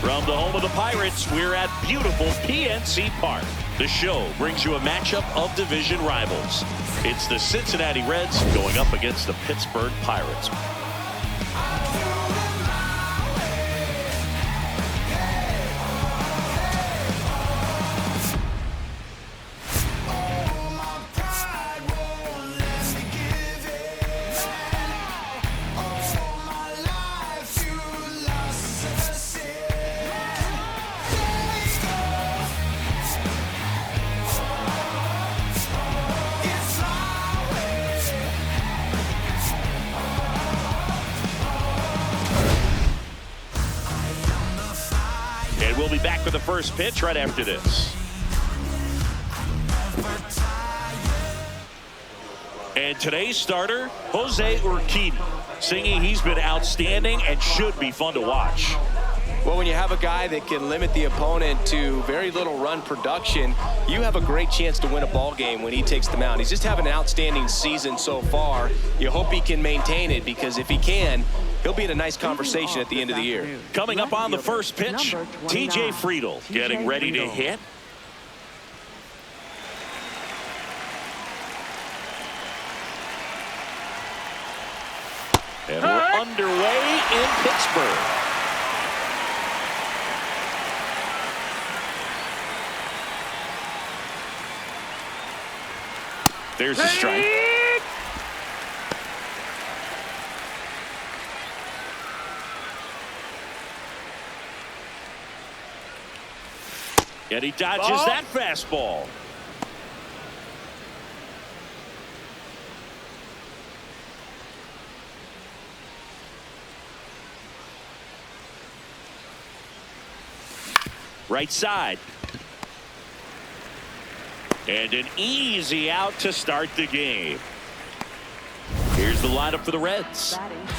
From the home of the Pirates, we're at beautiful PNC Park. The show brings you a matchup of division rivals. It's the Cincinnati Reds going up against the Pittsburgh Pirates. We'll be back with the first pitch right after this. And today's starter, Jose Urquidy, singing he's been outstanding and should be fun to watch. Well, when you have a guy that can limit the opponent to very little run production, you have a great chance to win a ball game when he takes the mound. He's just having an outstanding season so far. You hope he can maintain it, because if he can, he'll be in a nice conversation at the end of the year. Coming up on the first pitch, TJ Friedl getting ready to hit. And we're underway in Pittsburgh. There's a strike. And he dodges that fastball. Right side. And an easy out to start the game. Here's the lineup for the Reds.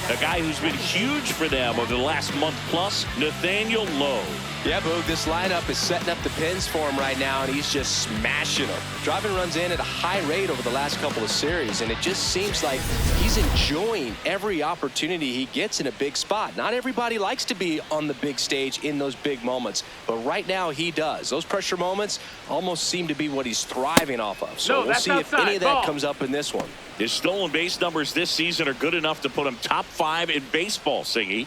A guy who's been huge for them over the last month plus, Nathaniel Lowe. Yeah, Boog, this lineup is setting up the pins for him right now, and he's just smashing them. Driving runs in at a high rate over the last couple of series, and it just seems like he's enjoying every opportunity he gets in a big spot. Not everybody likes to be on the big stage in those big moments, but right now he does. Those pressure moments almost seem to be what he's thriving off of. So we'll see if any of that comes up in this one. His stolen base numbers this season are good enough to put him top 5 in baseball, Singy.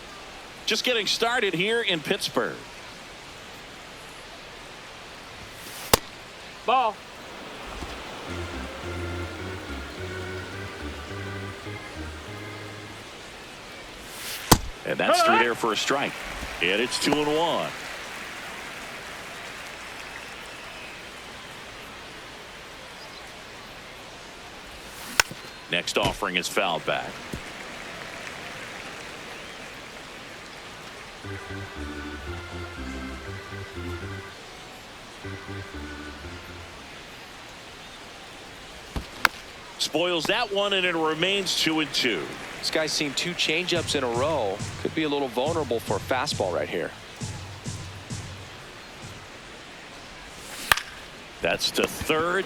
Just getting started here in Pittsburgh. Ball. And that's through there for a strike. And it's 2-1. Next offering is fouled back. Spoils that one, and it remains 2-2. This guy's seen 2 changeups in a row. Could be a little vulnerable for a fastball right here. That's to third.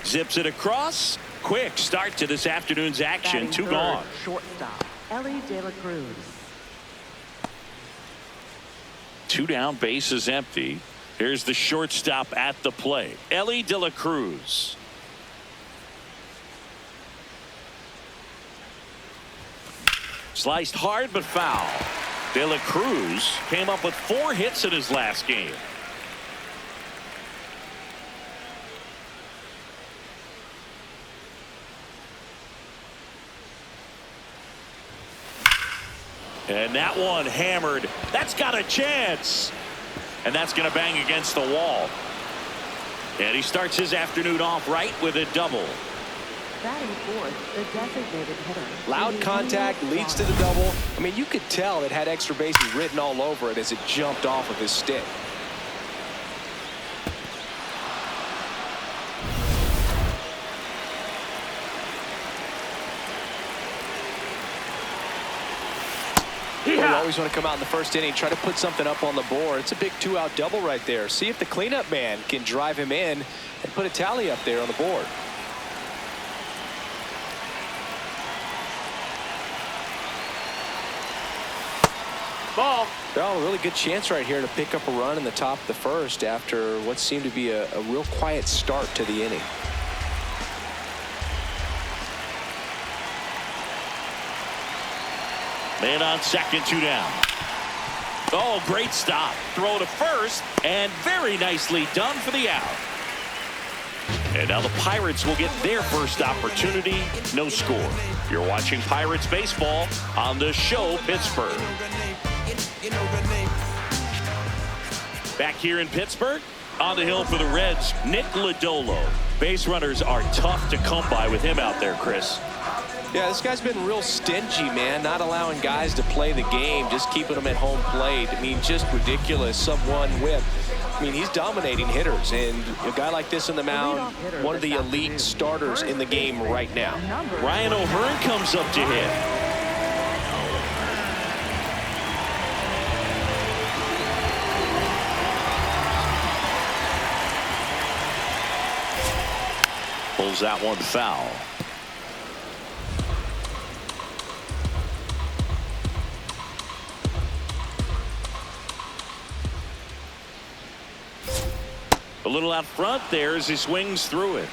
Zips it across. Quick start to this afternoon's action. Batting 2 third, gone. Shortstop, Elly De La Cruz. 2 down, bases empty. Here's the shortstop at the plate, Elly De La Cruz. Sliced hard but foul. De La Cruz came up with 4 hits in his last game. And that one hammered. That's got a chance. And that's going to bang against the wall. And he starts his afternoon off right with a double. Batting fourth, the designated hitter. Loud contact leads to the double. I mean, you could tell it had extra bases written all over it as it jumped off of his stick. you always want to come out in the first inning, try to put something up on the board. It's a big 2-out double right there. See if the cleanup man can drive him in and put a tally up there on the board. Ball. Oh, a really good chance right here to pick up a run in the top of the first after what seemed to be a real quiet start to the inning. Man on second, 2 down. Oh, great stop. Throw to first, and very nicely done for the out. And now the Pirates will get their first opportunity. No score. You're watching Pirates baseball on the show Pittsburgh. Back here in Pittsburgh, on the hill for the Reds, Nick Lodolo. Base runners are tough to come by with him out there, Chris. Yeah, this guy's been real stingy, man, not allowing guys to play the game, just keeping them at home plate. I mean, just ridiculous. Sub-1 whip. I mean, he's dominating hitters, and a guy like this in the mound, one of the elite starters in the game right now. Ryan O'Hearn comes up to hit. Pulls that one foul. A little out front there as he swings through it.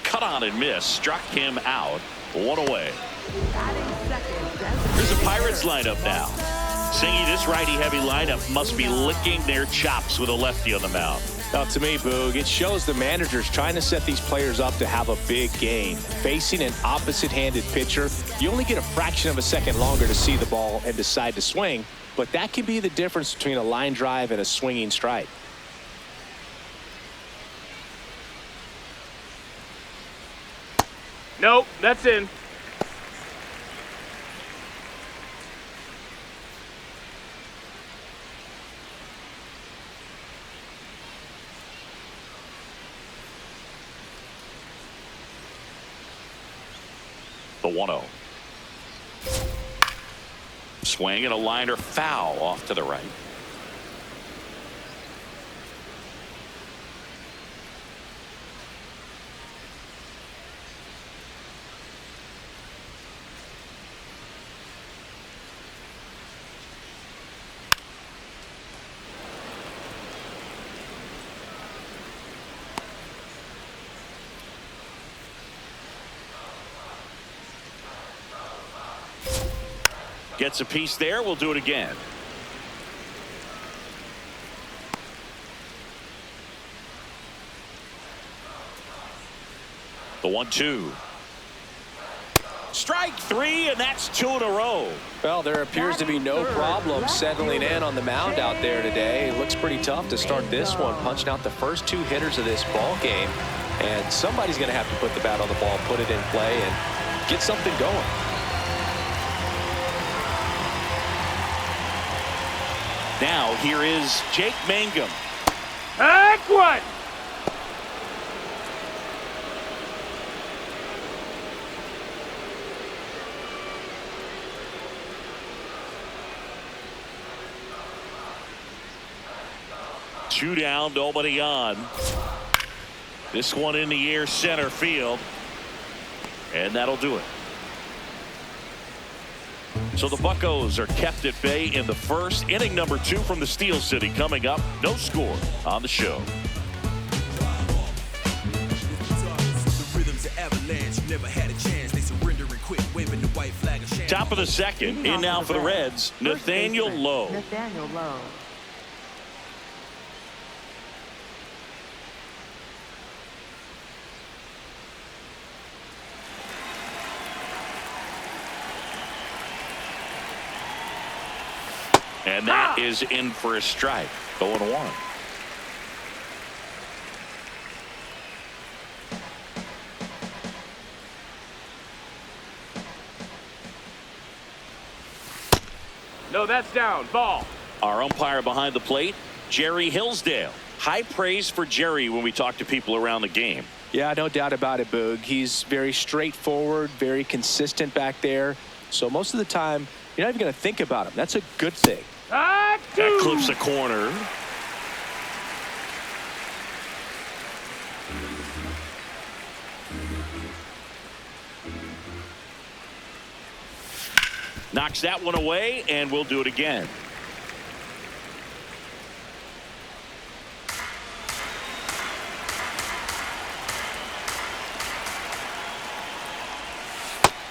Cut on and miss. Struck him out. 1 away. Here's the Pirates lineup now. Singy, this righty-heavy lineup must be licking their chops with a lefty on the mound. Now, to me, Boog, it shows the manager's trying to set these players up to have a big game. Facing an opposite-handed pitcher, you only get a fraction of a second longer to see the ball and decide to swing, but that can be the difference between a line drive and a swinging strike. Nope, that's in. The 1-0. Swing and a liner foul off to the right. Gets a piece there. We'll do it again. The 1-2. Strike 3, and that's 2 in a row. Well, there appears to be no problem settling in on the mound out there today. It looks pretty tough to start this one, punching out the first 2 hitters of this ball game. And somebody's going to have to put the bat on the ball, put it in play, and get something going. Now here is Jake Mangum. Heck one. Two down, nobody on. This one in the air, center field, and that'll do it. So the Buccos are kept at bay in the first. Inning number 2 from the Steel City coming up. No score on the show. Top of the second. In now for the Reds, Nathaniel Lowe. Nathaniel Lowe. And that is in for a strike. 0-1. No, that's down. Ball. Our umpire behind the plate, Jerry Hillsdale. High praise for Jerry when we talk to people around the game. Yeah, no doubt about it, Boog. He's very straightforward, very consistent back there. So most of the time, you're not even going to think about him. That's a good thing. That clips a corner. Knocks that one away, and we'll do it again.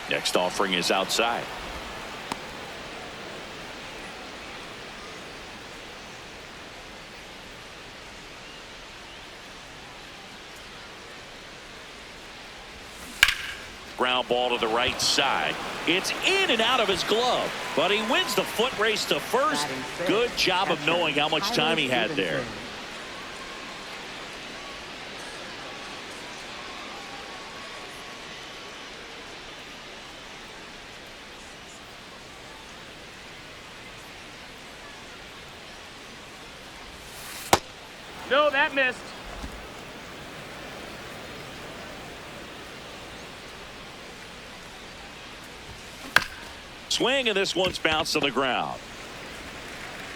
Next offering is outside. Ground ball to the right side. It's in and out of his glove, but he wins the foot race to first. Good job of knowing how much time he had there. No, that missed. Swing, and this one's bounced to the ground.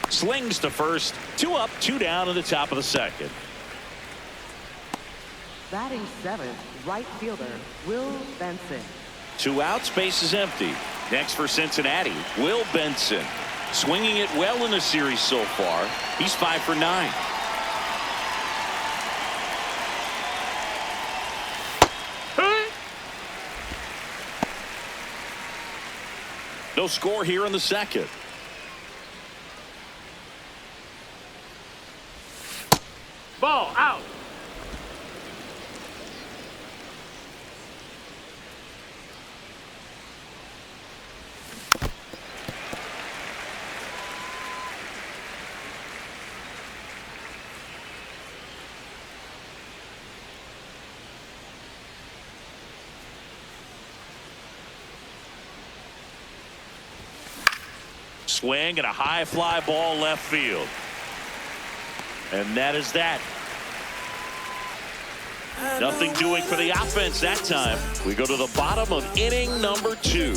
Slings to first. 2 up, 2 down in the top of the second. Batting seventh, right fielder, Will Benson. 2 outs, base is empty. Next for Cincinnati, Will Benson. Swinging it well in the series so far. He's 5 for 9. No score here in the second. Ball out. Swing and a high fly ball left field. And that is that. Nothing doing for the offense that time. We go to the bottom of inning number 2.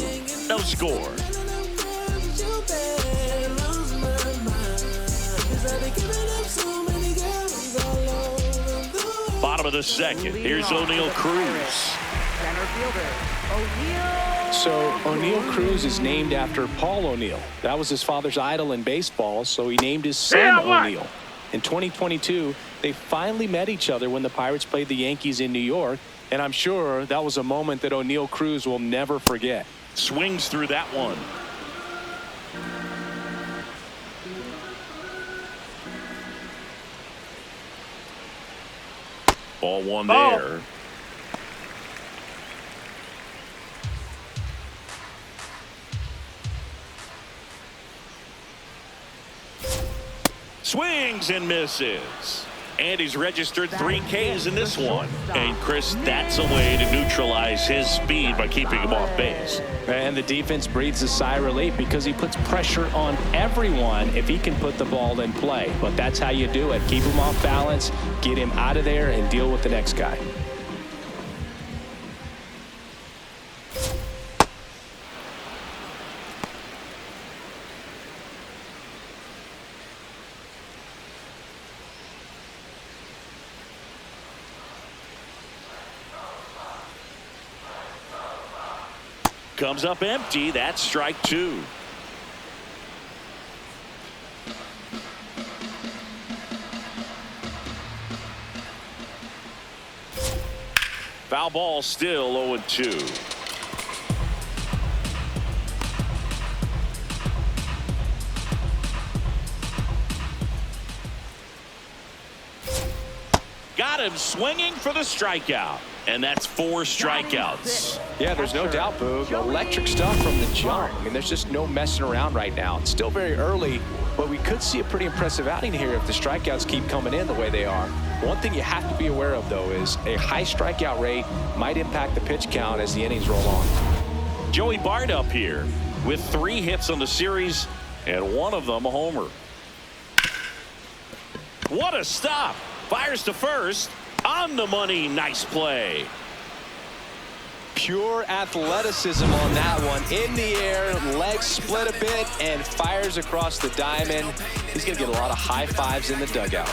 No score. Bottom of the second. Here's Oneil Cruz. Center fielder, Oneil. So Oneil Cruz is named after Paul O'Neill. That was his father's idol in baseball, so he named his son Oneil. In 2022, they finally met each other when the Pirates played the Yankees in New York, and I'm sure that was a moment that Oneil Cruz will never forget. Swings through that one. Ball one there. Swings and misses. And he's registered 3 Ks in this one. And Chris, that's a way to neutralize his speed by keeping him off base. And the defense breathes a sigh of relief because he puts pressure on everyone if he can put the ball in play. But that's how you do it. Keep him off balance, get him out of there, and deal with the next guy. Comes up empty. That's strike 2. Foul ball, still 0-2. Got him swinging for the strikeout. And that's 4 strikeouts. Yeah, there's no doubt, Boog. Electric stuff from the jump. I mean, there's just no messing around right now. It's still very early, but we could see a pretty impressive outing here if the strikeouts keep coming in the way they are. One thing you have to be aware of, though, is a high strikeout rate might impact the pitch count as the innings roll on. Joey Bart up here with 3 hits on the series, and one of them a homer. What a stop. Fires to first. On the money. Nice play. Pure athleticism on that one. In the air, legs split a bit, and fires across the diamond. He's going to get a lot of high fives in the dugout.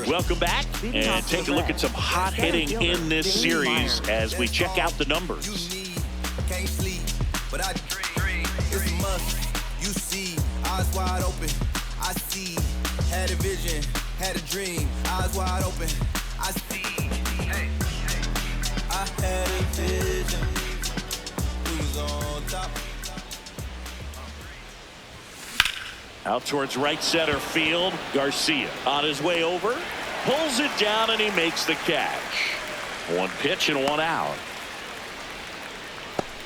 Welcome back, and take a look at some hot hitting in this series as we check out the numbers. Can't sleep, but I dream. It's a must. You see, eyes wide open. I see. Had a vision, had a dream. Eyes wide open. I see. Hey, hey. I had a vision. Who's on top? Out towards right center field. Garcia on his way over. Pulls it down and he makes the catch. One pitch and one out.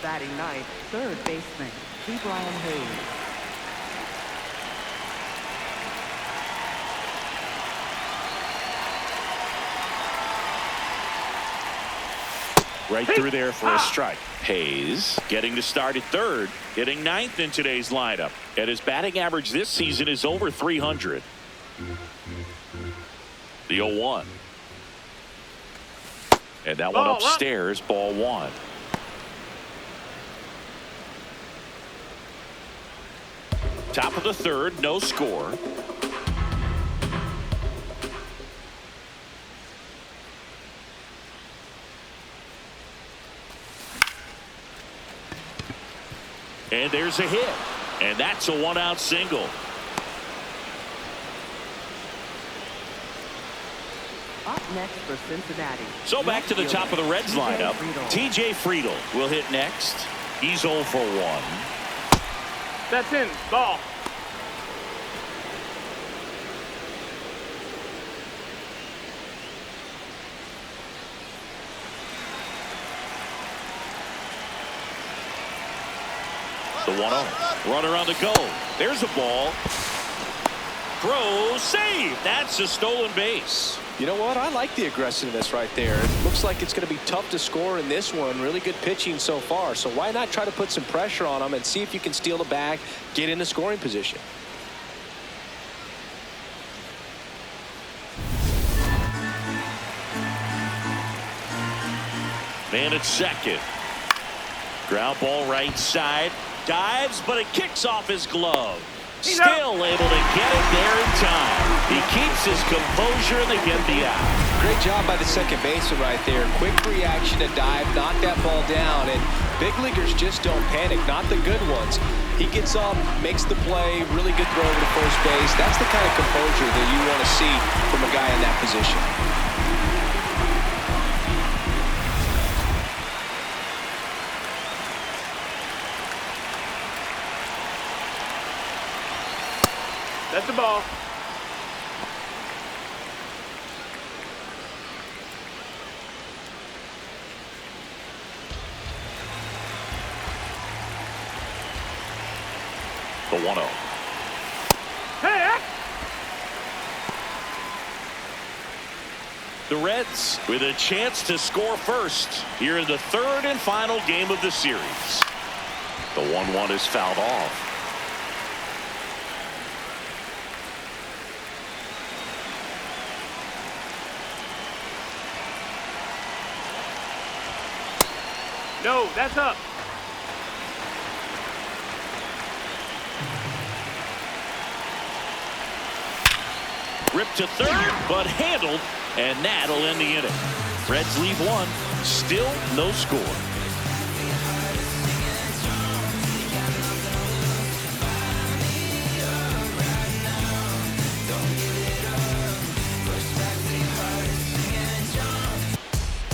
Batting ninth, third baseman, C. Brian Hayes. Right through there for a strike. Hayes getting to start at third, hitting ninth in today's lineup. And his batting average this season is over 300. The 0-1. And that one upstairs, ball one. Top of the third, no score. And there's a hit. And that's a one-out single. Up next for Cincinnati. So back to the top of the Reds lineup. TJ Friedl will hit next. He's 0 for 1. That's in. Ball. The 1-0. Runner on the go. There's a ball. Throw, save. That's a stolen base. You know what? I like the aggressiveness right there. It looks like it's going to be tough to score in this one. Really good pitching so far. So why not try to put some pressure on him and see if you can steal the bag, get in the scoring position. Man at second. Ground ball right side. Dives, but it kicks off his glove. Still able to get it there in time. He keeps his composure and they get the out. Great job by the second baseman right there. Quick reaction to dive, knock that ball down, and big leaguers just don't panic, not the good ones. He gets up, makes the play, really good throw over to first base. That's the kind of composure that you want to see from a guy in that position. That's the ball. The 1-0. Hey! The Reds with a chance to score first here in the third and final game of the series. The 1-1 is fouled off. No, that's up. Ripped to third, but handled, and that'll end the inning. Reds leave one, still no score.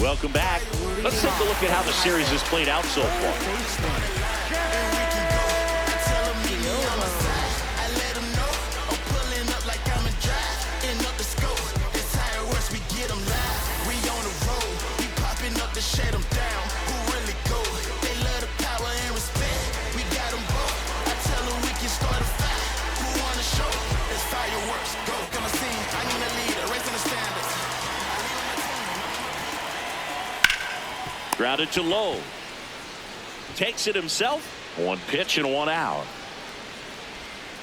Welcome back. Let's take a look at how the series has played out so far. Grounded to Lowe. Takes it himself. One pitch and one out.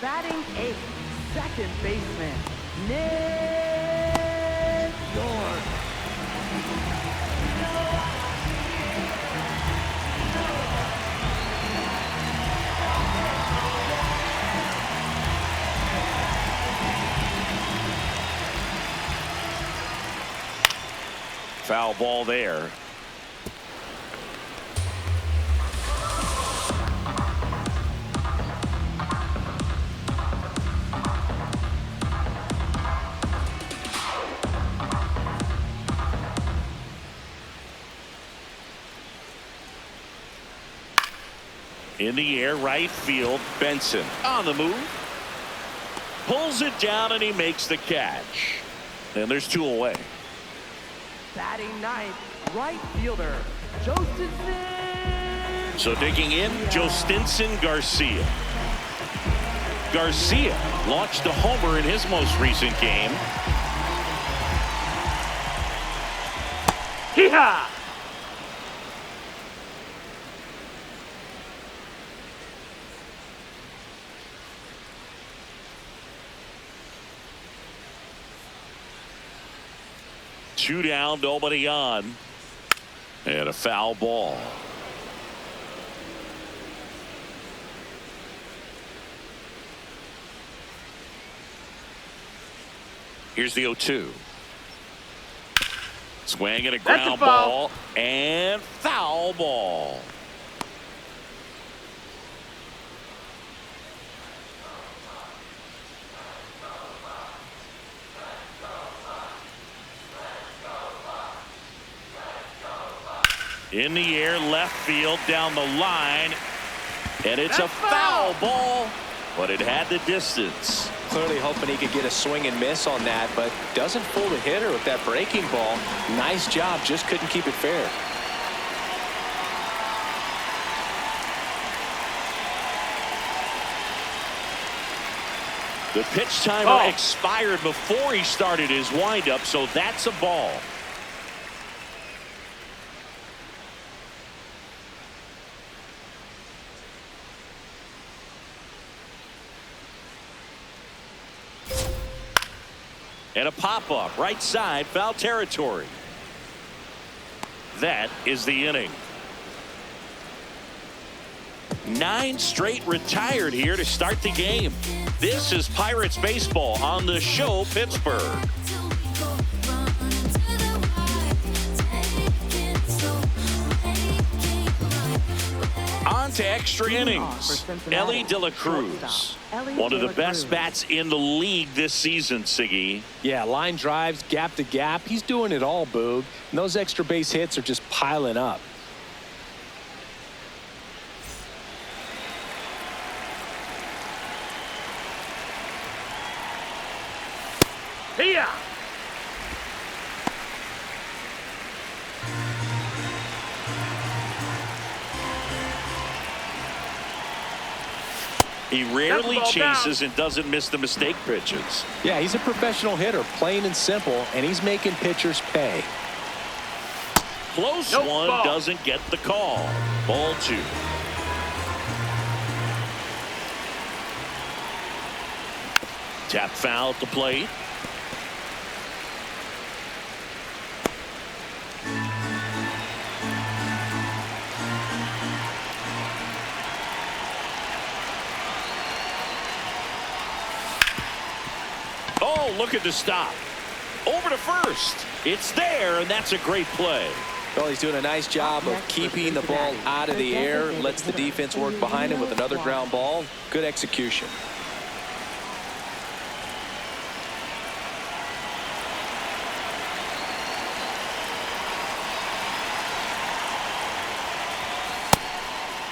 Batting eighth, second baseman, Nick Yorke. Foul ball there. In the air, right field, Benson on the move. Pulls it down and he makes the catch. And there's two away. Batting ninth, right fielder, Jhostynxon. So digging in, Jhostynxon Garcia. Garcia launched a homer in his most recent game. Hee-haw! Two down, nobody on. And a foul ball. Here's the 0-2. Swing and a ground ball. And foul ball. In the air, left field, down the line. And it's a foul ball, but it had the distance. Clearly hoping he could get a swing and miss on that, but doesn't fool the hitter with that breaking ball. Nice job, just couldn't keep it fair. The pitch timer expired before he started his windup, so that's a ball. And a pop-up, right side, foul territory. That is the inning. 9 straight retired here to start the game. This is Pirates baseball on the show Pittsburgh. On to extra innings. Elly De La Cruz. One of the best bats in the league this season, Siggy. Yeah, line drives, gap to gap. He's doing it all, Boog. And those extra base hits are just piling up. Here. He rarely chases and doesn't miss the mistake pitches. Yeah, he's a professional hitter, plain and simple, and he's making pitchers pay. Close one, doesn't get the call. Ball 2. Tap foul at the plate. Oh, look at the stop. Over to first. It's there, and that's a great play. Well, he's doing a nice job of keeping the ball out of the air, lets the defense work behind him with another ground ball. Good execution.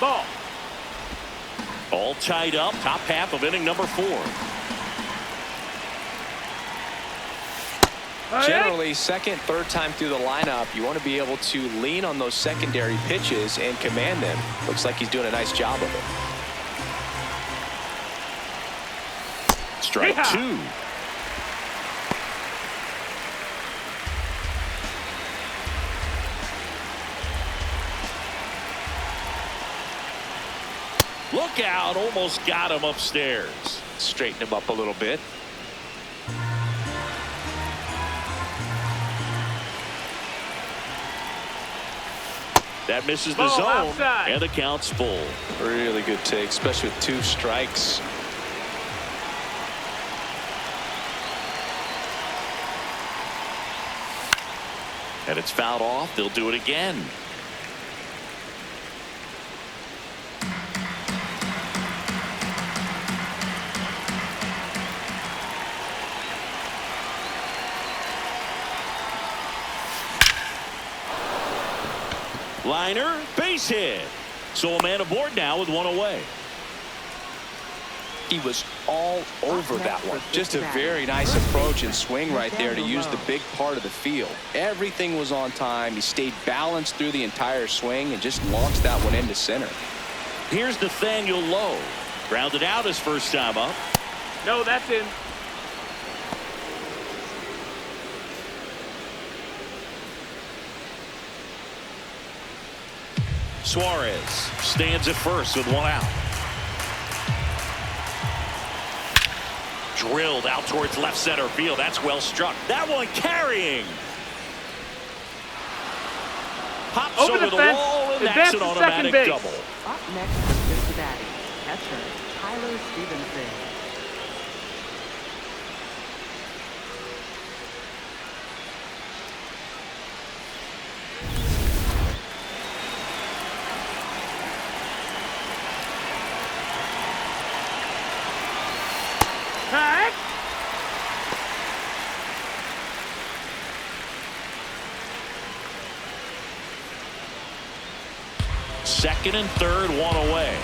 Ball. All tied up, top half of inning number 4. Generally, second, third time through the lineup, you want to be able to lean on those secondary pitches and command them. Looks like he's doing a nice job of it. Strike 2. Look out, almost got him upstairs. Straighten him up a little bit. That misses the Ball zone, outside. and the count's full. Really good take, especially with 2 strikes. And it's fouled off. They'll do it again. Liner, base hit. So a man aboard now with 1 away. He was all over that one. Just a very nice approach and swing right there to use the big part of the field. Everything was on time. He stayed balanced through the entire swing and just launched that one into center. Here's Nathaniel Lowe. Grounded out his first time up. No, that's in. Suarez stands at first with 1 out. Drilled out towards left center field. That's well struck. That one carrying. Pops Over over the the fence. wall, and that's Advance an to automatic second base. double. Up next for Cincinnati, catcher Tyler Stephaneson. Heck. Second and third, 1 away.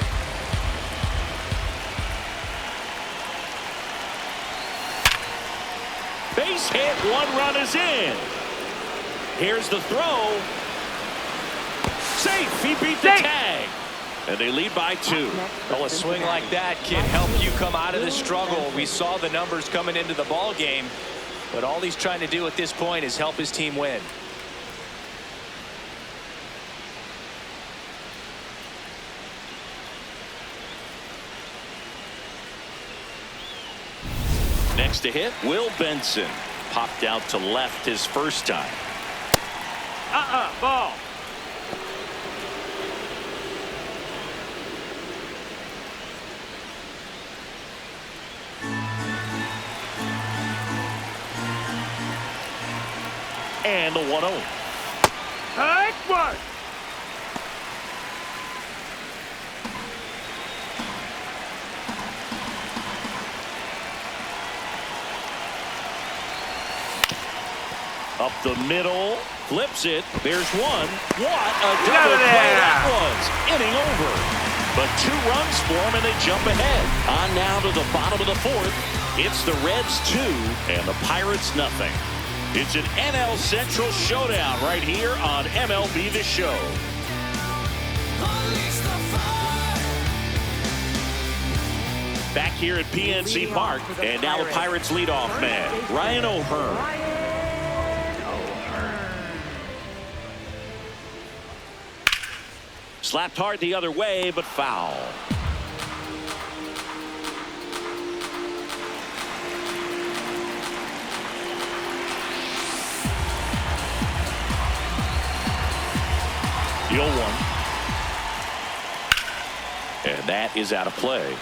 Base hit, 1 run is in. Here's the throw. Safe, he beat the tag. And they lead by 2. Well, a swing like that can help you come out of the struggle. We saw the numbers coming into the ball game, but all he's trying to do at this point is help his team win. Next to hit, Will Benson. Popped out to left his first time. Ball. And the 1-0. Heck, one. Up the middle, flips it. There's 1. What a Get out double of play there. that was. Inning over. But 2 runs for them, and they jump ahead. On now to the bottom of the 4th. It's the Reds 2 and the Pirates nothing. It's an NL Central showdown right here on MLB The Show. Back here at PNC Park, and now the Pirates leadoff man, Ryan O'Hearn. Slapped hard the other way, but foul. The 0-1. And that is out of play.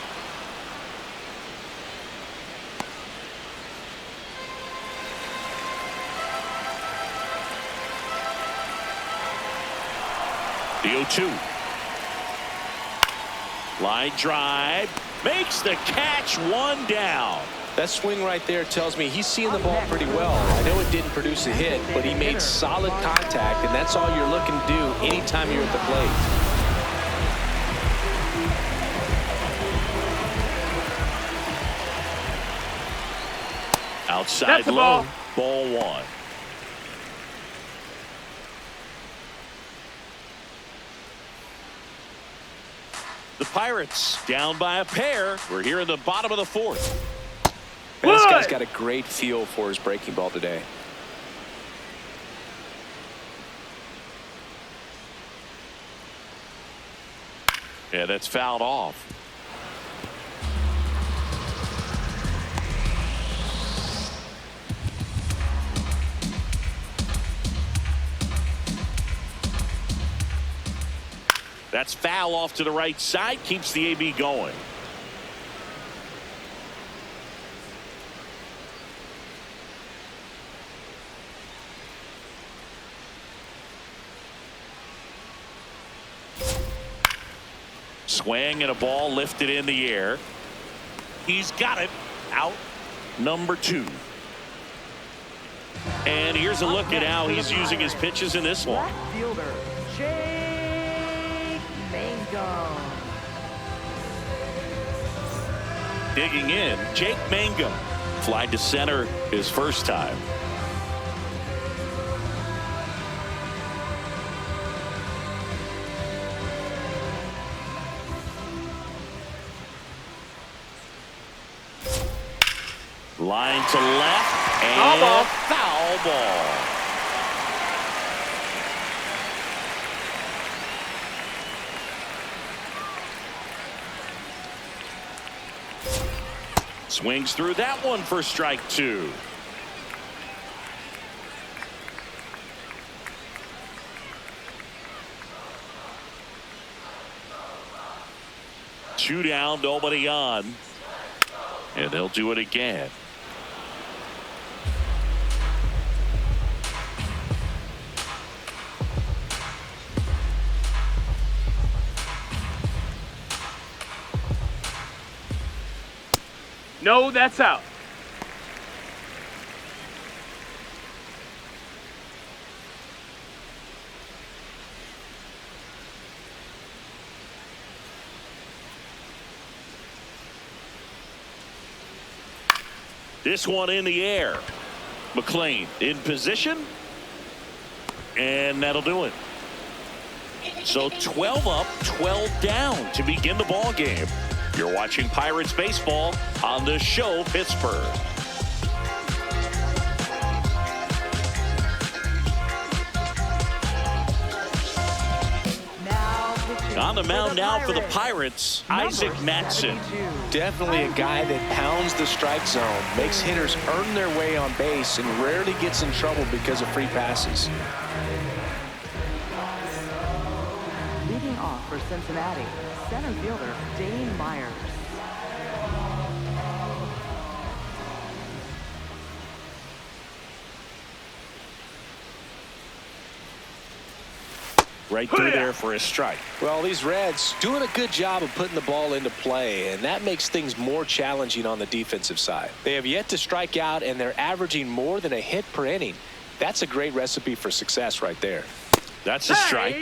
The 0-2. Line drive, makes the catch, 1 down. That swing right there tells me he's seeing the ball pretty well. I know it didn't produce a hit, but he made solid contact, and that's all you're looking to do anytime you're at the plate. Outside low, ball 1. The Pirates down by a pair. We're here in the bottom of the 4th. Man, this guy's got a great feel for his breaking ball today. Yeah, that's fouled off. That's foul off to the right side. Keeps the AB going. Swing and a ball lifted in the air. He's got it. Out number 2. And here's a look at how he's using his pitches in this one. Left fielder, Jake Mangum. Digging in, Jake Mangum. Fly to center his first time. Line to left and foul ball. Swings through that one for strike 2. Two down, nobody on. And they'll do it again. No, that's out. This one in the air. McLain in position. And that'll do it. So 12 up, 12 down to begin the ball game. You're watching Pirates baseball on the show Pittsburgh. On the mound now for the Pirates, Isaac Matson. Definitely a guy that pounds the strike zone, makes hitters earn their way on base, and rarely gets in trouble because of free passes. Leading off for Cincinnati, center fielder Dane Myers. Right through there for a strike. Well, these Reds doing a good job of putting the ball into play, and that makes things more challenging on the defensive side. They have yet to strike out, and they're averaging more than a hit per inning. That's a great recipe for success right there. That's a strike.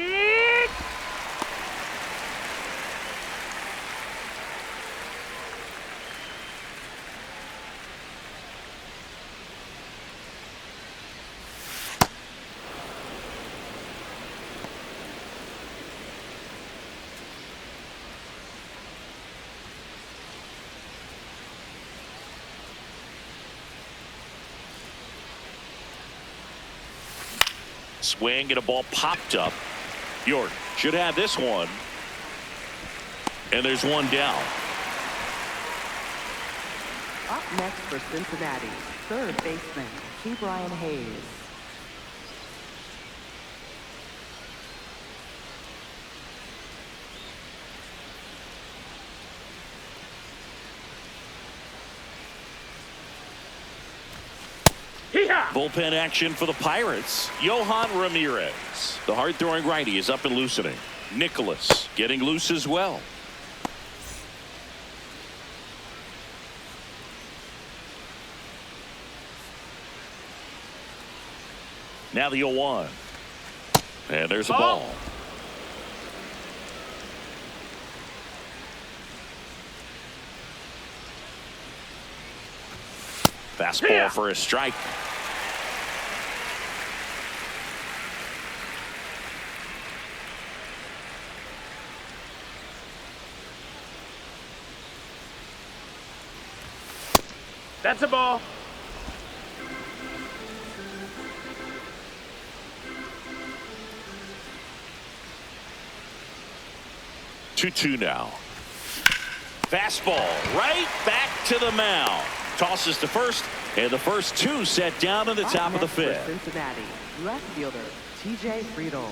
Swing and a ball popped up. Yorke should have this one. And there's one down. Up next for Cincinnati, third baseman Ke'Bryan Hayes. Bullpen action for the Pirates. Yohan Ramirez. The hard-throwing righty is up and loosening. Nicholas getting loose as well. Now the 0-1. And there's a ball. Fastball for a strike. That's a ball. 2-2 now. Fastball right back to the mound. Tosses to first, and the first two set down in the top of the fifth. Cincinnati left fielder TJ Friedl.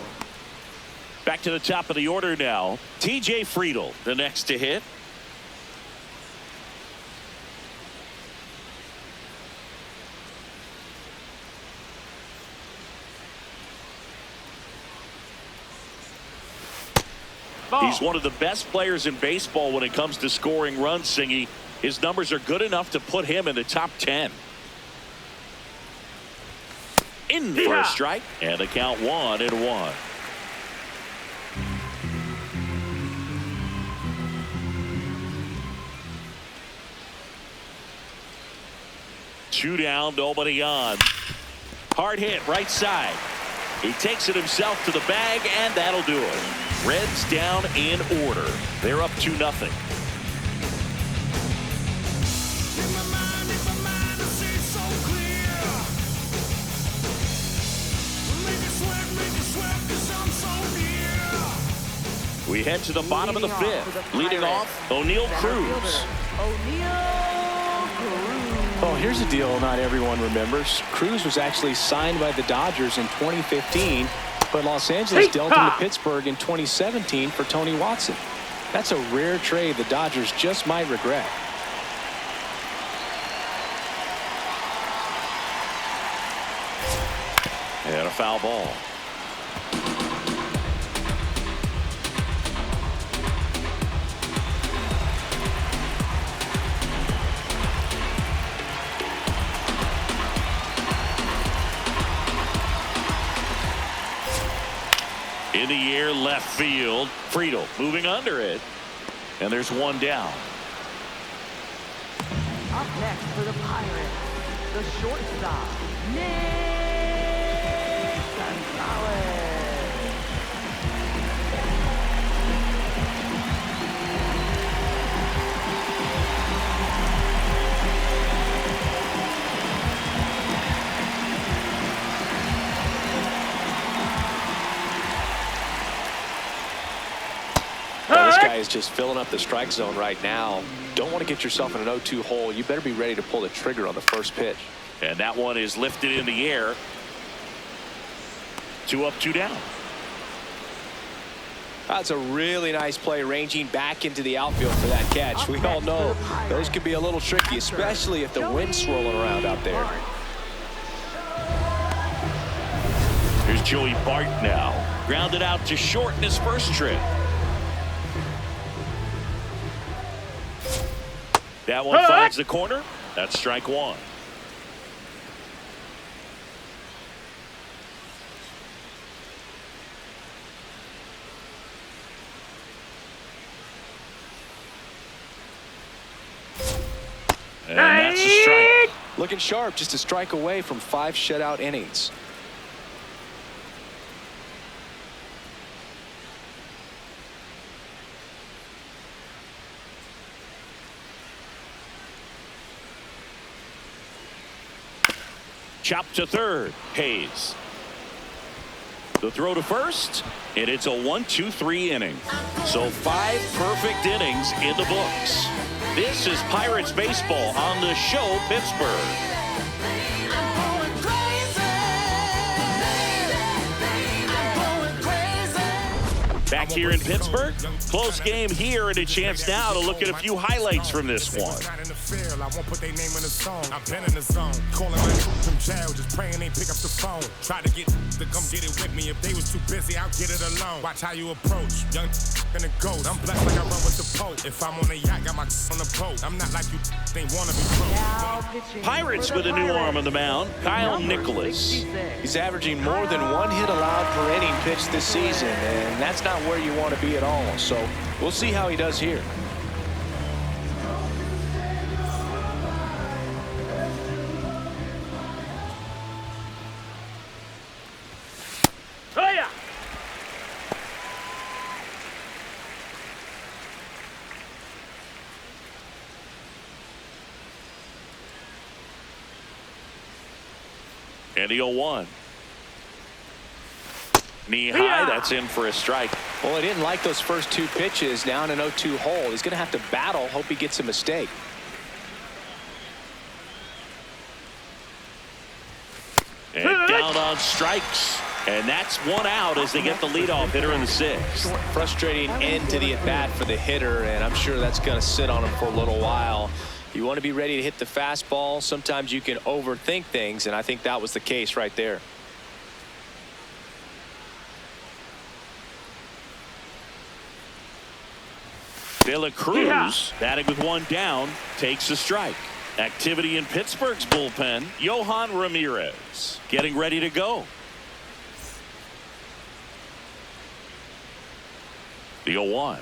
Back to the top of the order now. TJ Friedl, the next to hit. He's one of the best players in baseball when it comes to scoring runs, Singy. His numbers are good enough to put him in the top 10. In for a strike, and the count 1-1. Two down, nobody on. Hard hit, right side. He takes it himself to the bag, and that'll do it. Reds down in order. They're up 2-0. We head to the bottom of the fifth. Leading off, Oneil Cruz. Oh, here's a deal not everyone remembers. Cruz was actually signed by the Dodgers in 2015, but Los Angeles dealt him to Pittsburgh in 2017 for Tony Watson. That's a rare trade the Dodgers just might regret. And a foul ball. In the air, left field. Friedl moving under it. And there's one down. Up next for the Pirates, the shortstop, Nick Gonzalez. This guy is just filling up the strike zone right now. Don't want to get yourself in an 0-2 hole. You better be ready to pull the trigger on the first pitch. And that one is lifted in the air. 2 up, 2 down. That's a really nice play, ranging back into the outfield for that catch. We all know those can be a little tricky, especially if the wind's swirling around out there. Here's Joey Bart now. Grounded out to short in his first trip. That one finds the corner. That's strike one. And that's a strike. Looking sharp, just a strike away from 5 shutout innings. Chop to third. Hayes. The throw to first, and it's a 1-2-3 inning. So 5 perfect innings in the books. This is Pirates baseball on the show Pittsburgh. Back here in Pittsburgh, close game here, and a chance now to look at a few highlights from this one. I won't put their name in the song. I've been in the zone. Calling my from jail, just praying they pick up the phone. Try to get to come get it with me. If they was too busy, I'll get it alone. Watch how you approach. Young and a ghost. I'm blessed like I run with the Pope. If I'm on the yacht, got my on the boat. I'm not like you, they wanna be pro. Pirates with a new arm on the mound, Kyle Nicholas. He's averaging more than 1 hit allowed per inning pitched this season, and that's not where you want to be at all. So we'll see how he does here. And the 0-1. Knee high, that's in for a strike. Well, he didn't like those first 2 pitches. Now in an 0-2 hole. He's going to have to battle. Hope he gets a mistake. And down on strikes. And that's 1 out as they get the leadoff hitter in the 6th. Frustrating end to the at-bat for the hitter, and I'm sure that's going to sit on him for a little while. You want to be ready to hit the fastball. Sometimes you can overthink things, and I think that was the case right there. De La Cruz, batting with 1 down, takes a strike. Activity in Pittsburgh's bullpen. Yohan Ramirez getting ready to go. The 0-1.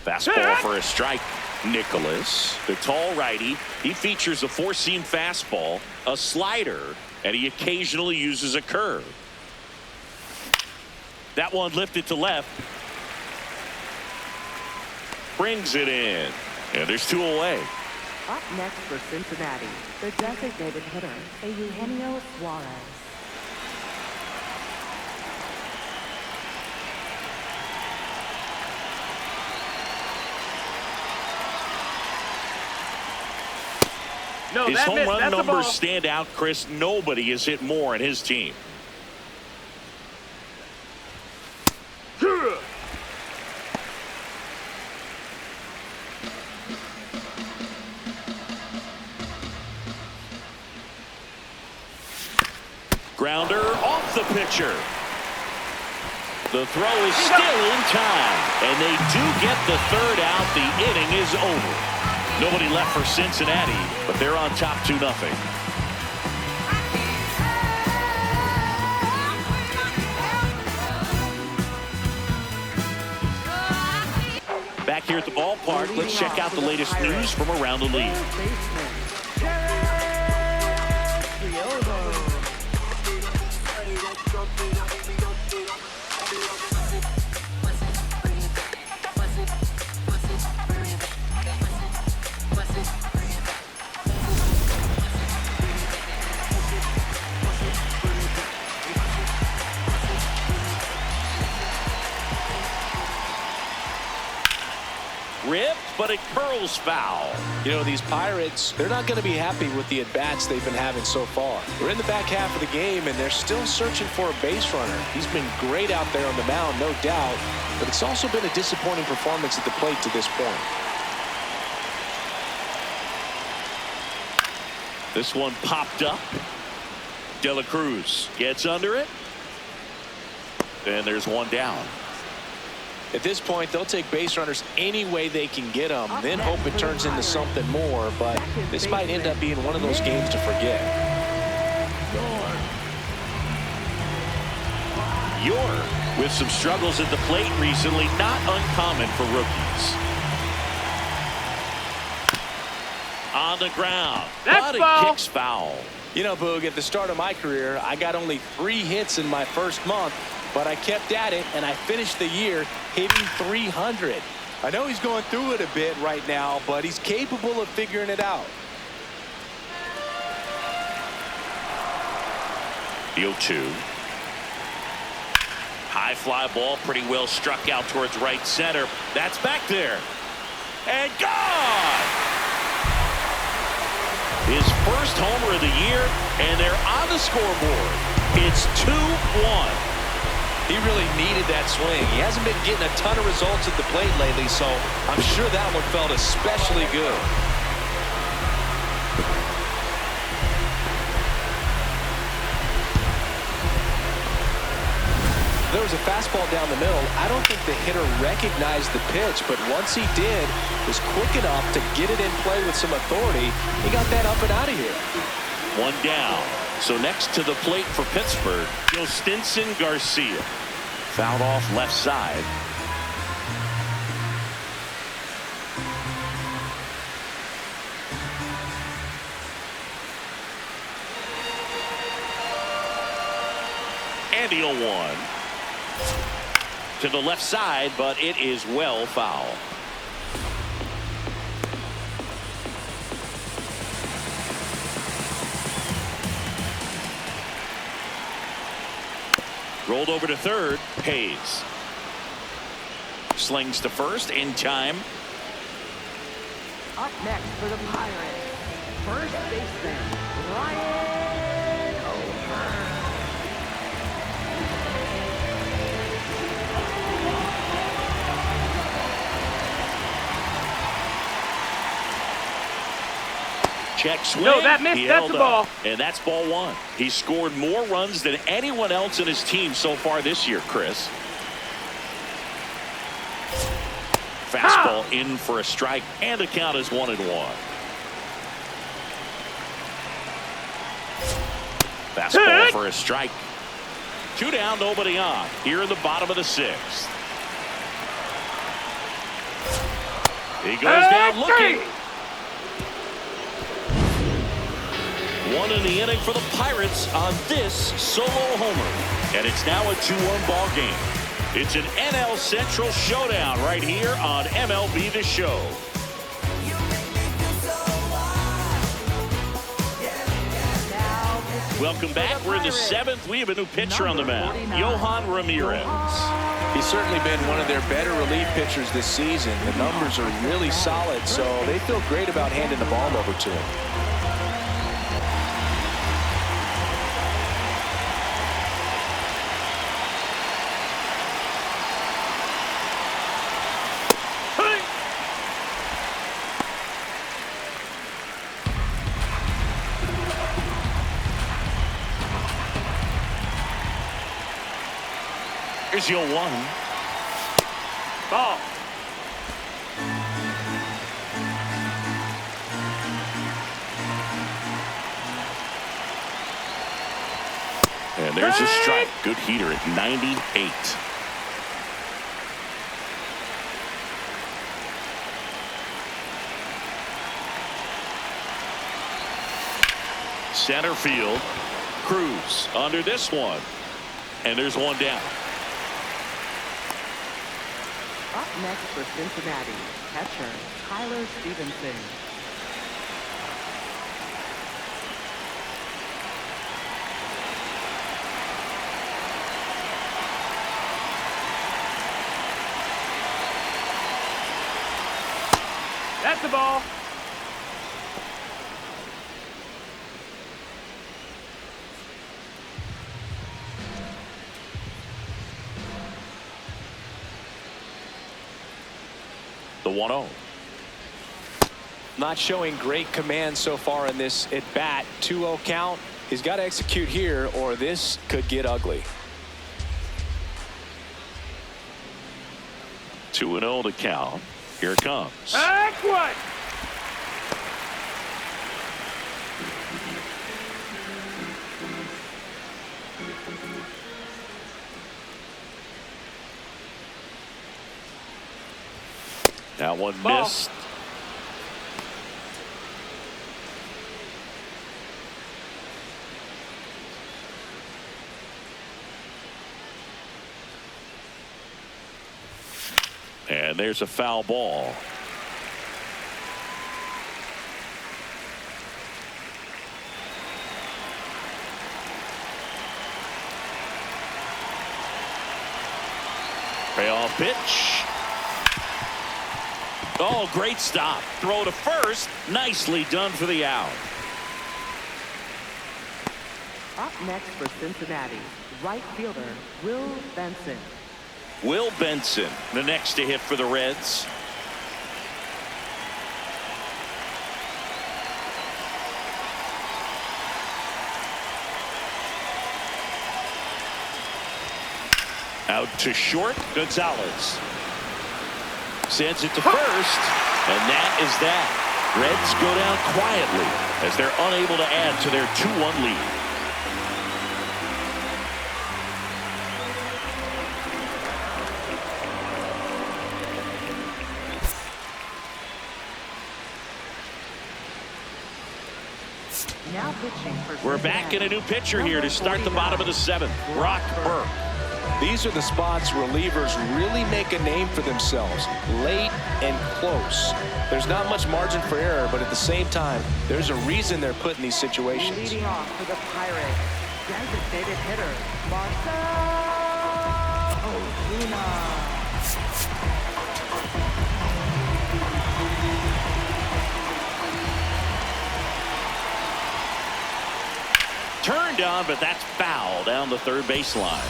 Fastball for a strike. Nicholas, the tall righty. He features a 4-seam fastball, a slider, and he occasionally uses a curve. That one lifted to left. Brings it in. And there's 2 away. Up next for Cincinnati, the designated hitter, Euganio Suarez. No, his that home missed. run That's numbers stand out, Chris. Nobody has hit more in his team. Grounder off the pitcher. The throw is still in time, and they do get the 3rd out. The inning is over. Nobody left for Cincinnati, but they're on top 2-0. Back here at the ballpark, let's check out the latest news from around the league. Ripped, but it curls foul. You know, these Pirates, they're not going to be happy with the at-bats they've been having so far. We're in the back half of the game, and they're still searching for a base runner. He's been great out there on the mound, no doubt, but it's also been a disappointing performance at the plate to this point. This one popped up. De La Cruz gets under it. And there's 1 down. At this point, they'll take base runners any way they can get them, then hope it turns into something more, but this might end up being one of those games to forget. Yorke with some struggles at the plate recently, not uncommon for rookies. On the ground. That's but foul. It kicks foul. You know, Boog, at the start of my career, I got only 3 hits in my first month, but I kept at it, and I finished the year hitting 300. I know he's going through it a bit right now, but he's capable of figuring it out. The 0-2. High fly ball, pretty well struck out towards right center. That's back there. And gone! His first homer of the year, and they're on the scoreboard. It's 2-1. He really needed that swing. He hasn't been getting a ton of results at the plate lately, so I'm sure that one felt especially good. There was a fastball down the middle. I don't think the hitter recognized the pitch, but once he did, was quick enough to get it in play with some authority. He got that up and out of here. 1 down. So next to the plate for Pittsburgh, Jhostynxon Garcia. Fouled off left side. And the 0-1. To the left side, but it is well foul. Rolled over to third. Pays. Slings to first in time. Up next for the Pirates, first baseman, Ryan O'Hearn. Check swing. No, that missed. He That's held the ball. up. And that's ball one. He scored more runs than anyone else in his team so far this year, Chris. Fastball in for a strike, and the count is 1-1. Fastball for a strike. 2 down, nobody on. Here in the bottom of the 6th. He goes down looking. 1 in the inning for the Pirates on this solo homer. And it's now a 2-1 ball game. It's an NL Central showdown right here on MLB The Show. Welcome back. We're in the 7th. We have a new pitcher on the mound, Yohan Ramirez. He's certainly been one of their better relief pitchers this season. The numbers are really solid, so they feel great about handing the ball over to him. Here's your 1. Ball. And there's a strike. Good heater at 98. Center field. Cruz under this one. And there's 1 down. Up next for Cincinnati, catcher Tyler Stephaneson. That's the ball. The 1-0. Not showing great command so far in this at bat. 2-0 count. He's got to execute here or this could get ugly. 2-0 to count. Here it comes. That's what. That one Ball. missed. And there's a foul ball. Payoff pitch. Oh, great stop. Throw to first. Nicely done for the out. Up next for Cincinnati, right fielder Will Benson. Will Benson, the next to hit for the Reds. Out to short, Gonzalez. Sends it to first, and that is that. Reds go down quietly as they're unable to add to their 2-1 lead. Now pitching for We're back in a new pitcher here to start the bottom of the 7th. Brock Burke. These are the spots relievers really make a name for themselves, late and close. There's not much margin for error, but at the same time, there's a reason they're put in these situations. Leading off for the Pirates, designated hitter Marcell Ozuna. Turned on, but that's foul down the third baseline.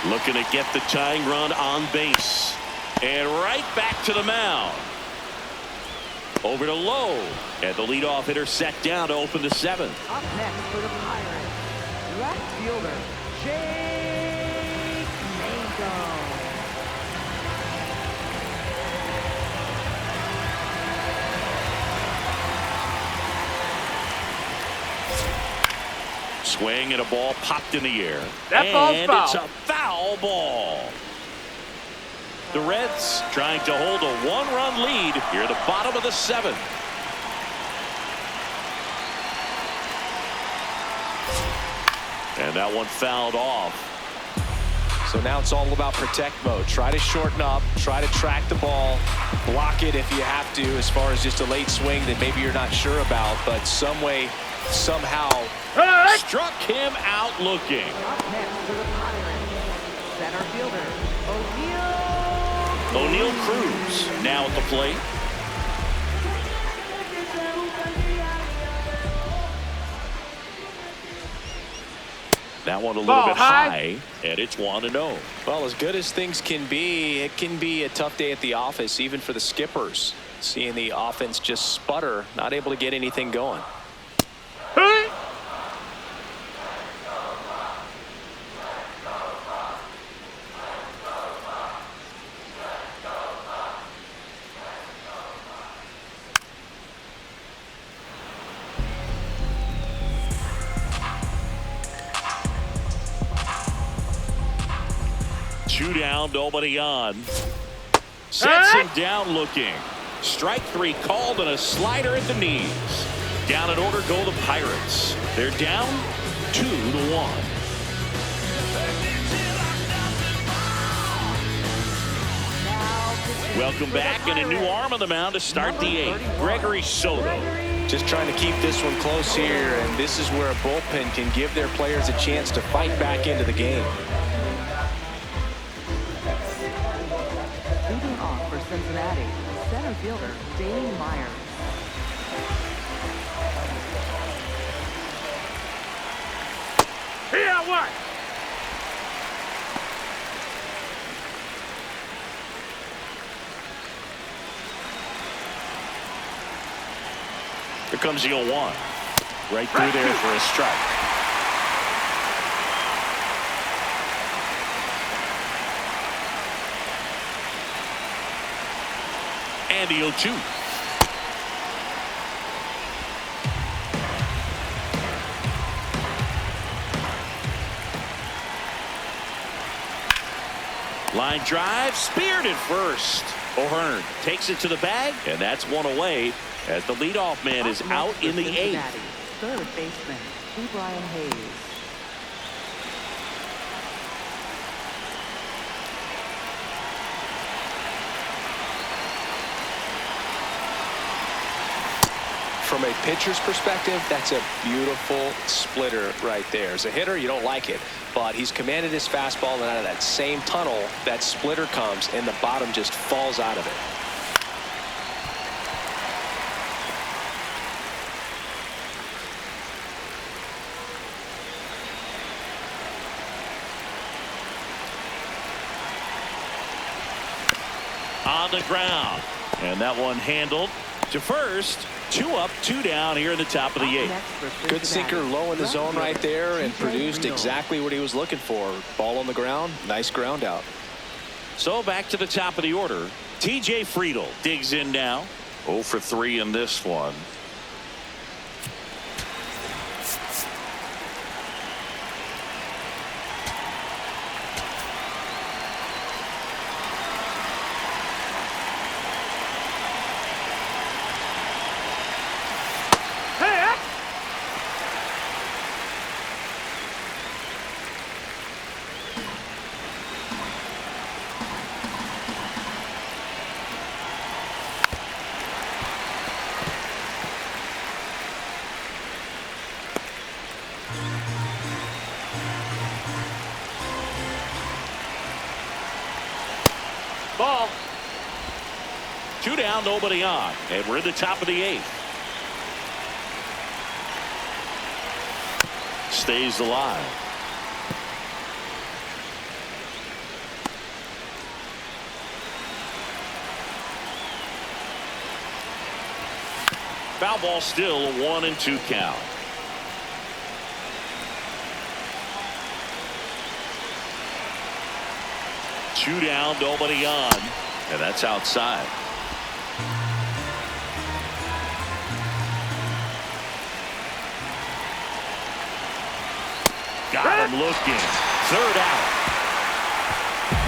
Looking to get the tying run on base. And right back to the mound. Over to Lowe. And the leadoff hitter set down to open the seventh. Up next for the Pirates, left fielder, Jake Mangum. Swing and a ball popped in the air. That ball's and foul. It's a foul ball. The Reds trying to hold a one-run lead here at the bottom of the seventh. And that one fouled off. So now it's all about protect mode. Try to shorten up, try to track the ball, block it if you have to, as far as just a late swing that maybe you're not sure about, but some way, somehow struck him out looking. Up next for the Pirates, center fielder, Oneil Cruz now at the plate. That one a little Ball bit high. high, and it's 1-0. well, as good as things can be, it can be a tough day at the office, even for the skippers. Seeing the offense just sputter, not able to get anything going. Two down, nobody on. Sets him down looking. Strike three called and a slider at the knees. Down in order go the Pirates. They're down 2-1. Welcome back, and a new arm on the mound to start the eighth. Gregory Soto. Just trying to keep this one close here, and this is where a bullpen can give their players a chance to fight back into the game. leading off for Cincinnati, center fielder, Dane Myers. Here, what? Here comes the 0-1. Right through there for a strike. And the 0-2. Line drive, speared at first. O'Hearn takes it to the bag, and that's one away as the leadoff man is out in the eighth. Third baseman, Brian Hayes. From a pitcher's perspective, that's a beautiful splitter right there. As a hitter, you don't like it, but he's commanded his fastball, and out of that same tunnel, that splitter comes, and the bottom just falls out of it. On the ground, and that one handled to first. 2 up, 2 down here in the top of the eighth. Good sinker low in the zone right there and produced exactly what he was looking for. Ball on the ground, nice ground out. So back to the top of the order. TJ Friedl digs in now. 0 for 3 in this one. 2 down, nobody on, and we're in the top of the 8th. Stays alive. Foul ball, still a 1-2 count. Two down, nobody on, and that's outside. Got him looking. 3rd out.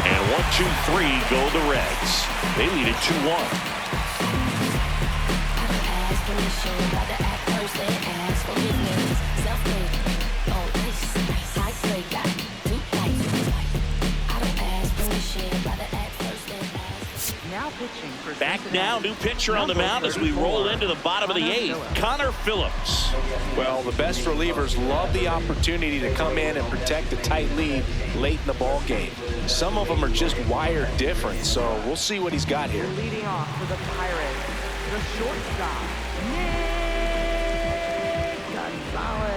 And 1, 2, 3 go the Reds. They lead it 2-1. Back now, new pitcher on the mound as we roll into the bottom of the 8th. Connor Phillips. Well, the best relievers love the opportunity to come in and protect a tight lead late in the ball game. Some of them are just wired different, so we'll see what he's got here. Leading off for the Pirates, the shortstop, Nick Gonzalez.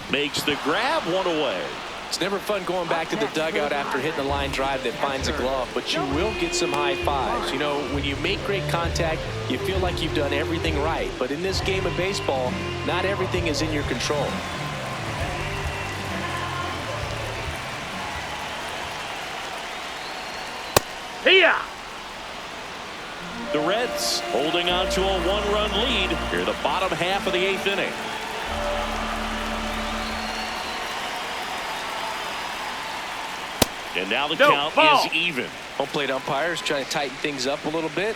Makes the grab, 1 away. It's never fun going back to the dugout after hitting a line drive that finds a glove, but you will get some high fives. You know, when you make great contact, you feel like you've done everything right. But in this game of baseball, not everything is in your control. Here. The Reds holding on to a 1-run lead here, the bottom half of the 8th inning. And now the count is even. Home plate umpires trying to tighten things up a little bit.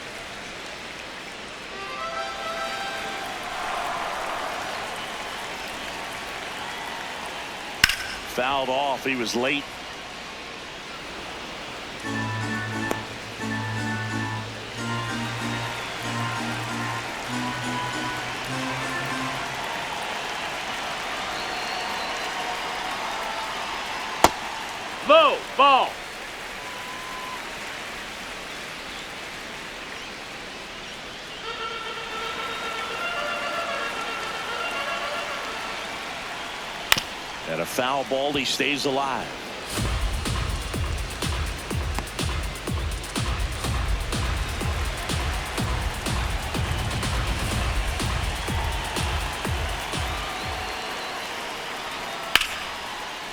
Fouled off. He was late. Low ball. And a foul ball. He stays alive.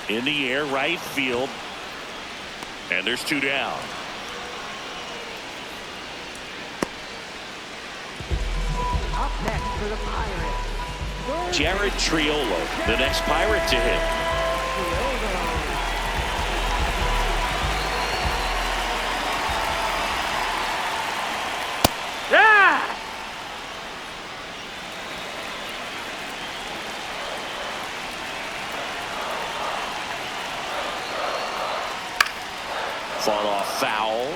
In the air, right field. And there's 2 down. Up next for the Pirates, Jard Triolo, the next Pirate to hit. Yeah. Fought off foul.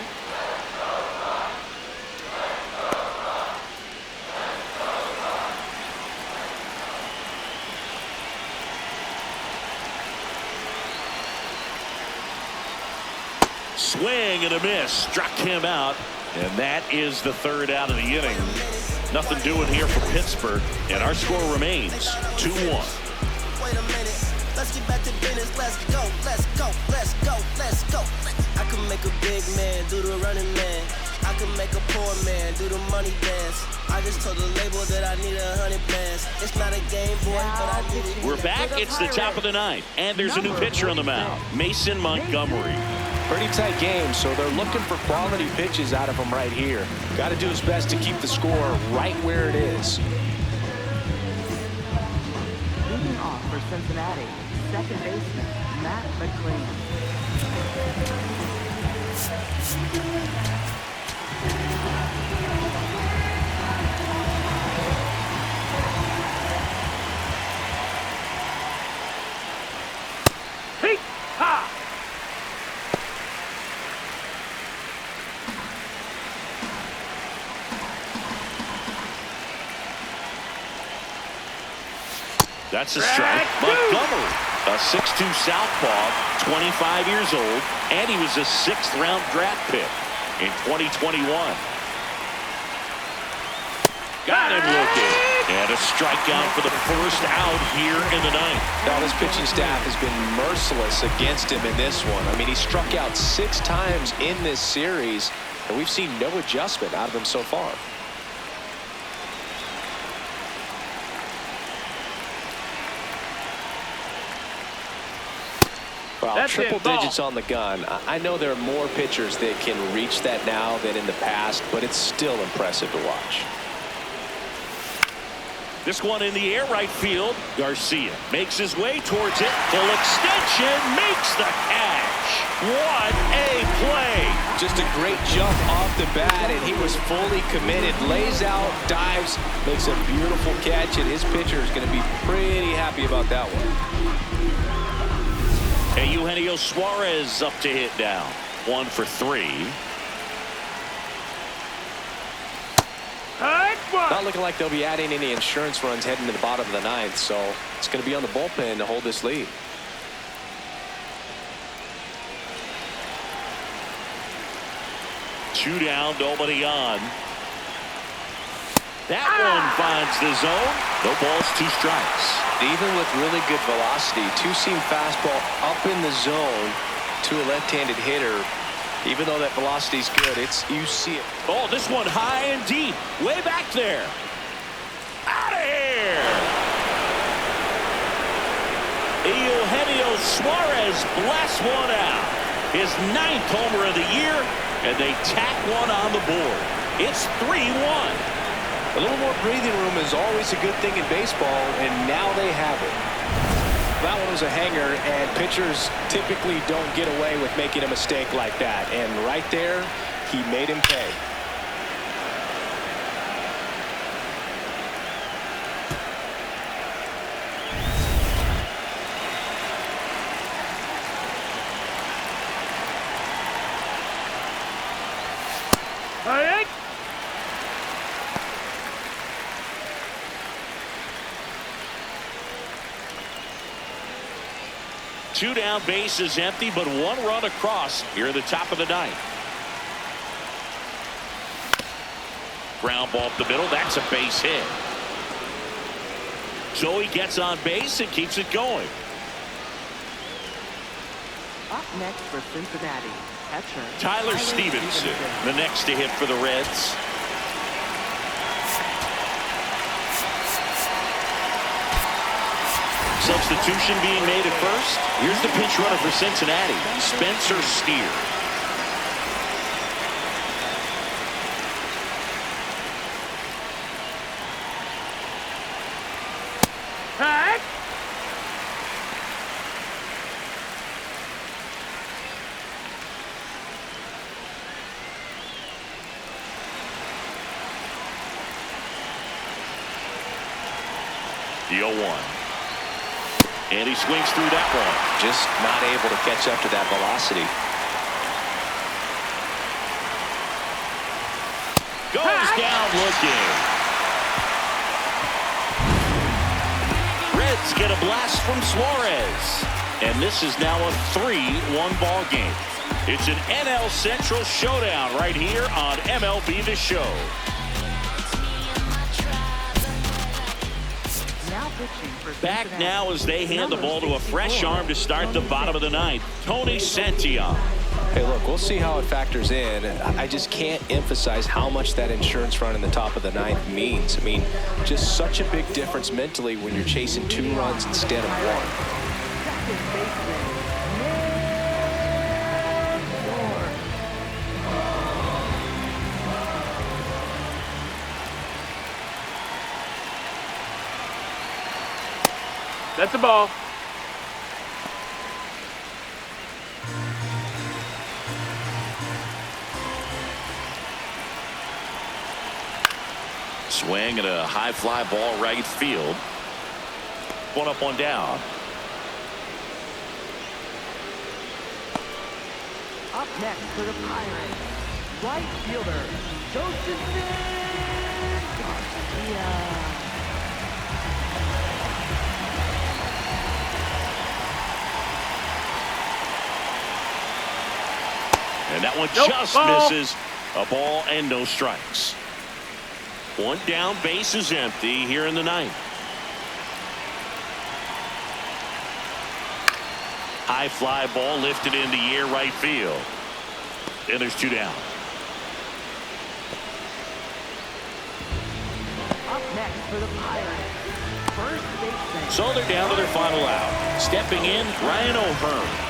Swing and a miss. Struck him out. And that is the 3rd out of the inning. Nothing doing here for Pittsburgh. And our score remains 2-1. Wait a minute. Let's get back to business. Let's go. Let's go. Let's go. Let's go. I can make a big man do the running man. I can make a poor man do the money dance. I just told the label that I need 100 bands. It's not a game, boy, but I need it. We're back. It's the top of the 9th. And there's a new pitcher on the mound. Mason Montgomery. Pretty tight game, so they're looking for quality pitches out of him right here. Got to do his best to keep the score right where it is. leading off for Cincinnati, second baseman Matt McLain. That's a strike. Montgomery, a 6'2 southpaw, 25 years old, and he was a 6th-round draft pick in 2021. Got him looking. And a strikeout for the first out here in the ninth. Now this pitching staff has been merciless against him in this one. I mean, he struck out 6 times in this series, and we've seen no adjustment out of him so far. Well, That's triple it, ball. digits on the gun. I know there are more pitchers that can reach that now than in the past, but it's still impressive to watch. This one in the air right field. Garcia makes his way towards it. Full extension, makes the catch. What a play. Just a great jump off the bat, and he was fully committed. Lays out, dives, makes a beautiful catch, and his pitcher is going to be pretty happy about that one. And Eugenio Suarez up to hit now. 1 for 3. Not looking like they'll be adding any insurance runs heading to the bottom of the ninth, so it's going to be on the bullpen to hold this lead. Two down, nobody on. That one finds the zone. No balls, 2 strikes. Even with really good velocity, 2-seam fastball up in the zone to a left-handed hitter. Even though that velocity's good, you see it. Oh, this one high and deep. Way back there. Out of here. Eugenio Suarez blasts one out. His 9th homer of the year, and they tack one on the board. It's 3-1. A little more breathing room is always a good thing in baseball, and now they have it. That one was a hanger, and pitchers typically don't get away with making a mistake like that. And right there, he made him pay. All right. Two down, base is empty, but 1 run across here at the top of the ninth. Ground ball up the middle. That's a base hit. Joey gets on base and keeps it going. Up next for Cincinnati, catcher Tyler Stephaneson, the next to hit for the Reds. Substitution being made at first. Here's the pinch runner for Cincinnati, Spencer Steer. Hey. The 0-1. And he swings through that one. Just not able to catch up to that velocity. Goes down looking. Reds get a blast from Suarez. And this is now a 3-1 ball game. It's an NL Central showdown right here on MLB The Show. Back now as they hand the ball to a fresh arm to start the bottom of the ninth, Tony Santillan. Hey, look, we'll see how it factors in. I just can't emphasize how much that insurance run in the top of the ninth means. I mean, just such a big difference mentally when you're chasing 2 runs instead of 1. That's a ball. Swing and a high fly ball right field. 1 up, 1 down. Up next for the Pirates, right fielder, Jhostynxon Garcia. And that one Nope, just ball. misses. A ball and no strikes. One down, base is empty here in the ninth. High fly ball lifted in the air right field. And there's two down. Up next for the Pirates, first baseman. So they're down to their final out. Stepping in, Ryan O'Hearn.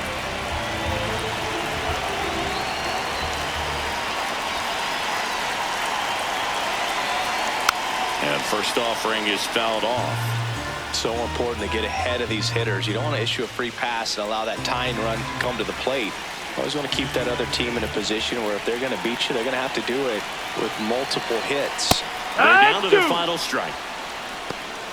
And first offering is fouled off. So important to get ahead of these hitters. You don't want to issue a free pass and allow that tying run to come to the plate. Always want to keep that other team in a position where if they're going to beat you, they're going to have to do it with multiple hits. They're down to their final strike.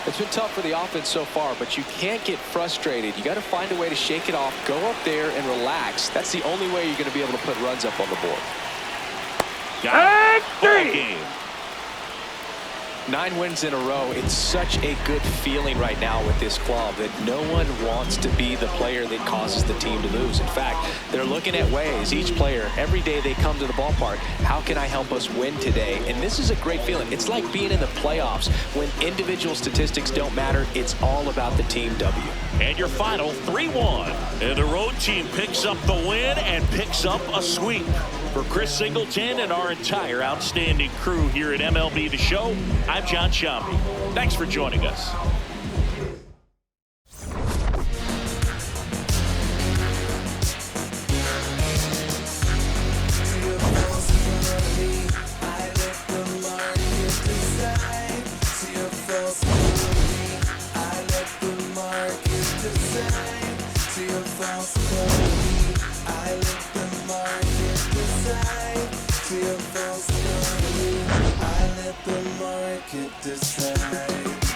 It's been tough for the offense so far, but you can't get frustrated. You got to find a way to shake it off, go up there and relax. That's the only way you're going to be able to put runs up on the board. Got it. Ball game. 9 wins in a row. It's such a good feeling right now with this club that no one wants to be the player that causes the team to lose. In fact, they're looking at ways, each player, every day they come to the ballpark, how can I help us win today? And this is a great feeling. It's like being in the playoffs. When individual statistics don't matter, it's all about the team W. And your final 3-1. And the road team picks up the win and picks up a sweep. For Chris Singleton and our entire outstanding crew here at MLB The Show, I'm John Sciambi. Thanks for joining us. I let the market decide.